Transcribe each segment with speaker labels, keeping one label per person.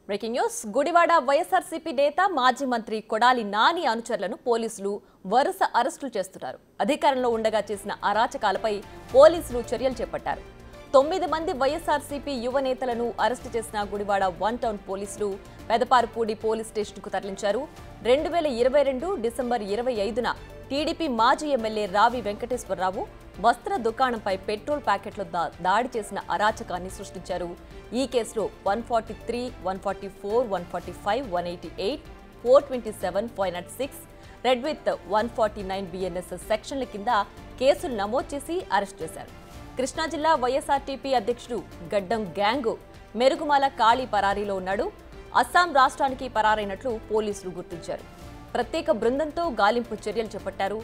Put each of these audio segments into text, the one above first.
Speaker 1: Breaking news Gudivada YSRCP నేత మాజీ మంత్రి కొడాలి నాని అనుచరులను పోలీసులు వరుస అరెస్టులు చేస్తున్నారు. అధికారంలో ఉండగా చేసిన అరాచకాలపై పోలీసులు చర్యలు చేపట్టారు. 9 మంది వైఎస్ఆర్సీపీ యువ నేతలను అరెస్టు చేసిన గుడివాడ 1 టౌన్ పోలీసులు పెదపారుపూడి పోలీస్ స్టేషన్కు తరలించారు. 2022 డిసెంబర్ 25న టీడీపీ మాజీ ఎమ్మెల్యే రావి వెంకటేశ్వరరావు వస్త్ర దుకాణంపై పెట్రోల్ ప్యాకెట్లు దాడి చేసిన అరాచకాన్ని సృష్టించారు. ఈ కేసులో 143, 144, 145, 188, 427, 506, రెడ్ విత్ 149 బిఎన్ఎస్ సెక్షన్ల కింద కేసులు నమోదు చేసి అరెస్ట్ చేశారు. కృష్ణా జిల్లా వైఎస్ఆర్టీపీ అధ్యక్షుడు గడ్డం గ్యాంగ్ మెరుగుమాల కాళీ పరారీలో ఉన్నాడు. అస్సాం రాష్ట్రానికి పరారైనట్లు పోలీసులు గుర్తించారు. ప్రత్యేక బృందంతో గాలింపు చర్యలు చేపట్టారు.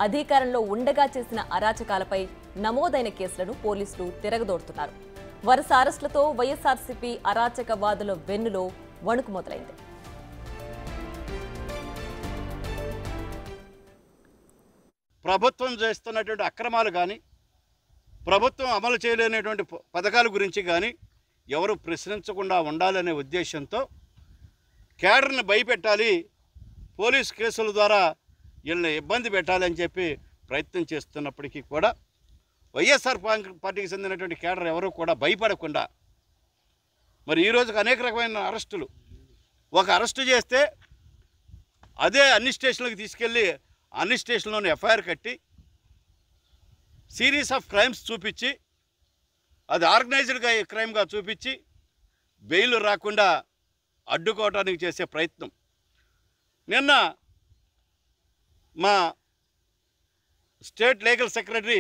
Speaker 1: అధికారంలో ఉండగా చేసిన అరాచకాలపై నమోదైన కేసులను పోలీసులు తిరగదోడుతున్నారు. వరుస అరెస్టులతో వైఎస్ఆర్సీపీ అరాచకవాదుల వెన్నులో వణుకు మొదలైంది.
Speaker 2: ప్రభుత్వం చేస్తున్నటువంటి అక్రమాలు కానీ, ప్రభుత్వం అమలు చేయలేనటువంటి పథకాల గురించి కానీ ఎవరు ప్రశ్నించకుండా ఉండాలనే ఉద్దేశంతో కేడర్ని భయపెట్టాలి, పోలీసు కేసుల ద్వారా వీళ్ళని ఇబ్బంది పెట్టాలని చెప్పి ప్రయత్నం చేస్తున్నప్పటికీ కూడా వైఎస్ఆర్ పార్టీకి చెందినటువంటి కేడర్ ఎవరు కూడా భయపడకుండా మరి ఈరోజుకు అనేక రకమైన అరెస్టులు, ఒక అరెస్టు చేస్తే అదే అన్ని స్టేషన్లకు తీసుకెళ్ళి అన్ని స్టేషన్లోనే ఎఫ్ఐఆర్ కట్టి సిరీస్ ఆఫ్ క్రైమ్స్ చూపించి అది ఆర్గనైజ్డ్గా క్రైమ్గా చూపించి బెయిల్ రాకుండా అడ్డుకోవడానికి చేసే ప్రయత్నం. నిన్న మా state legal secretary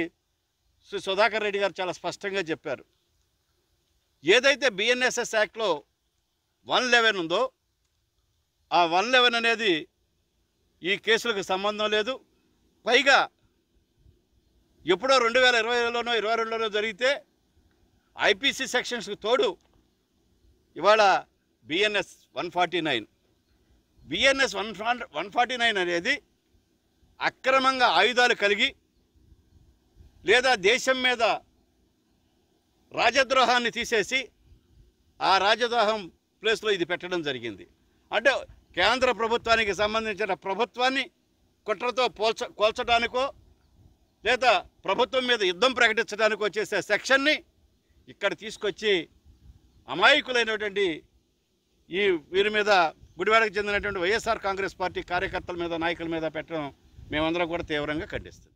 Speaker 2: Shri Sudhakar Reddy గారు చాలా స్పష్టంగా చెప్పారు. ఏదైతే బిఎన్ఎస్ఎస్ యాక్ట్లో 111 ఉందో ఆ 111 అనేది ఈ కేసులకు సంబంధం లేదు. పైగా ఎప్పుడో 2020లోనో 2022లోనో జరిగితే ఐపీసీ సెక్షన్స్కి తోడు ఇవాళ బిఎన్ఎస్ 149 బిఎన్ఎస్ 149 అనేది అక్రమంగా ఆయుధాలు కలిగి లేదా దేశం మీద రాజద్రోహాన్ని తీసేసి ఆ రాజద్రోహం ప్లేస్లో ఇది పెట్టడం జరిగింది. అంటే కేంద్ర ప్రభుత్వానికి సంబంధించిన ప్రభుత్వాన్ని కుట్రతో కోల్చడానికో లేదా ప్రభుత్వం మీద యుద్ధం ప్రకటించడానికో చేసే సెక్షన్ని ఇక్కడ తీసుకొచ్చి అమాయకులైనటువంటి ఈ వీరి మీద గుడివాడకు చెందినటువంటి వైఎస్ఆర్ కాంగ్రెస్ పార్టీ కార్యకర్తల మీద, నాయకుల మీద పెట్టడం మేమందరం కూడా తీవ్రంగా ఖండిస్తాం.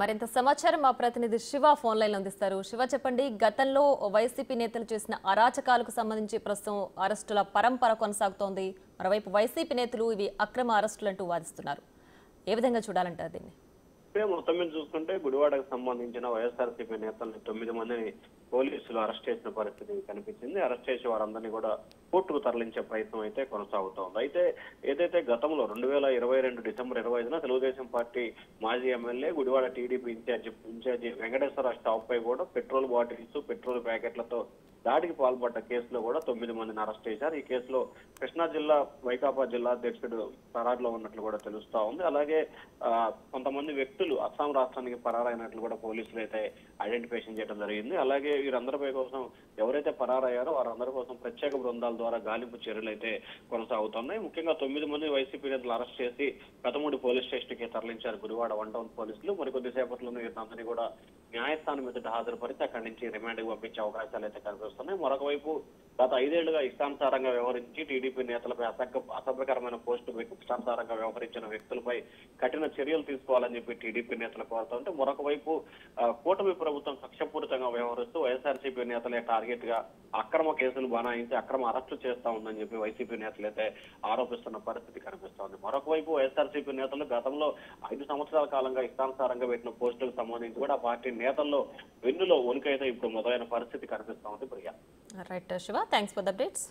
Speaker 1: మరింత సమాచారం మా ప్రతినిధి శివ ఫోన్ లైన్ అందిస్తారు. శివ, చెప్పండి, గతంలో వైసీపీ నేతలు చేసిన అరాచకాలకు సంబంధించి ప్రస్తుతం అరెస్టుల పరంపర కొనసాగుతోంది. మరోవైపు వైసీపీ నేతలు ఇవి అక్రమ అరెస్టులు అంటూ వాదిస్తున్నారు. ఏ విధంగా చూడాలంటారు దీన్ని?
Speaker 3: మొత్తం మీద చూసుకుంటే గుడివాడకు సంబంధించిన వైఎస్ఆర్సీపీ నేతల్ని 9 మందిని పోలీసులు అరెస్ట్ చేసిన పరిస్థితి కనిపించింది. అరెస్ట్ చేసి వారందరినీ కూడా కోర్టుకు తరలించే ప్రయత్నం అయితే కొనసాగుతోంది. అయితే ఏదైతే గతంలో 2022 డిసెంబర్ 25న తెలుగుదేశం పార్టీ మాజీ MLA Gudivada TDP incharge Venkateswara stop పై కూడా పెట్రోల్ బాటిల్స్, పెట్రోల్ ప్యాకెట్లతో దాడికి పాల్పడ్డ కేసులో కూడా 9 మందిని అరెస్ట్ చేశారు. ఈ కేసులో కృష్ణా జిల్లా వైకాపా జిల్లా అధ్యక్షుడు పరారులో ఉన్నట్లు కూడా తెలుస్తా ఉంది. అలాగే కొంతమంది వ్యక్తులు అస్సాం రాష్ట్రానికి పరారైనట్లు కూడా పోలీసులు అయితే ఐడెంటిఫికేషన్ చేయడం జరిగింది. అలాగే వీరందరిపై కోసం ఎవరైతే పరారయ్యారో వారందరి కోసం ప్రత్యేక బృందాల ద్వారా గాలింపు చర్యలు అయితే కొనసాగుతున్నాయి. ముఖ్యంగా 9 మంది వైసీపీ నేతలు అరెస్ట్ చేసి పెదమూడి పోలీస్ స్టేషన్ కి తరలించారు గుడివాడ 1 టౌన్ పోలీసులు. మరికొద్దిసేపట్లోనే వీరందరినీ కూడా న్యాయస్థానం ఎదుట హాజరుపరిచి అక్కడి నుంచి రిమాండ్కి పంపించే అవకాశాలు అయితే కనిపిస్తున్నాయి. మరొక వైపు గత 5 ఏళ్లుగా ఇష్టానుసారంగా వ్యవహరించి టీడీపీ నేతలపై అసభ్యకరమైన పోస్టులు ఇష్టానుసారంగా వ్యవహరించిన వ్యక్తులపై కఠిన చర్యలు తీసుకోవాలని చెప్పి టీడీపీ నేతలు కోరుతుంటే, మరొక వైపు కూటమి ప్రభుత్వం కక్షపూరితంగా వ్యవహరిస్తూ వైఎస్ఆర్సీపీ నేతలే టార్గెట్ గా అక్రమ కేసులు బనాయించి అక్రమ అరెస్టు చేస్తా ఉందని చెప్పి వైసీపీ నేతలు అయితే ఆరోపిస్తున్న పరిస్థితి కనిపిస్తోంది. మరొక వైపు వైఎస్ఆర్సీపీ నేతలు గతంలో 5 సంవత్సరాల కాలంగా ఇష్టానుసారంగా పెట్టిన పోస్టులకు సంబంధించి కూడా పార్టీ నేతల్లో వెన్నులో వణుకైతే ఇప్పుడు మొదలైన పరిస్థితి కనిపిస్తోంది. Priya.
Speaker 1: Right Shiva, thanks for the updates.